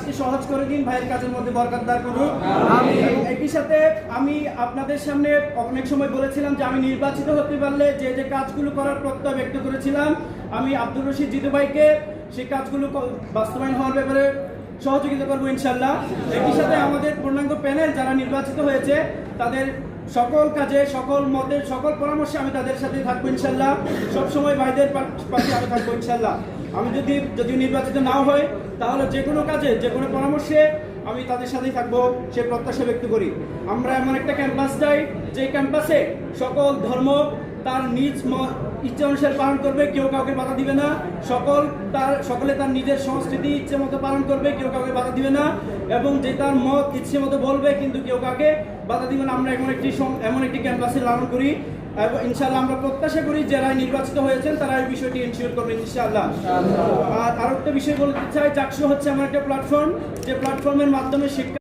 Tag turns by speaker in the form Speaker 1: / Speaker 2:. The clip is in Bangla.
Speaker 1: কাজটি সহজ করে দিন, ভাইয়ের কাজের মধ্যে বরকত দান করুন। একই সাথে আমি আপনাদের সামনে অনেক সময় বলেছিলাম যে আমি নির্বাচিত হতে পারলে যে যে কাজগুলো করার প্রত্যয় ব্যক্ত করেছিলাম, আমি আব্দুর রশিদ জিতু ভাইকে সেই কাজগুলো বাস্তবায়ন হওয়ার ব্যাপারে সহযোগিতা করবো ইনশাল্লাহ। একই সাথে আমাদের পূর্ণাঙ্গ প্যানেল যারা নির্বাচিত হয়েছে তাদের সকল কাজে, সকল মতে, সকল পরামর্শে আমি তাদের সাথে থাকবো ইনশাল্লাহ। সবসময় ভাইদের পাশে আমি থাকবো ইনশাল্লাহ। আমি যদি নির্বাচিত নাও হয় তাহলে যে কোনো কাজে, যে কোনো পরামর্শে আমি তাদের সাথেই থাকবো, সে প্রত্যাশা ব্যক্ত করি। আমরা এমন একটা ক্যাম্পাস চাই যে ক্যাম্পাসে সকল ধর্ম তার নিজ ইচ্ছে অনুসারে পালন করবে, কেউ কাউকে বাধা দিবে না। সকলে তার নিজের সংস্কৃতি ইচ্ছে মতো পালন করবে, কেউ কাউকে বাধা দিবে না। এবং যে তার মত ইচ্ছে মতো বলবে, কিন্তু কেউ কাউকে বাধা দিবে না। আমরা এমন একটি ক্যাম্পাসে লালন করি এবং ইনশাআল্লাহ আমরা প্রত্যাশা করি যারা নির্বাচিত হয়েছেন তারা এই বিষয়টি এনশিওর করবেন ইনশাআল্লাহ। আর আরেকটা বিষয় বলতে চাই, জাকসু হচ্ছে এমন একটা প্ল্যাটফর্ম যে প্ল্যাটফর্মের মাধ্যমে শিক্ষা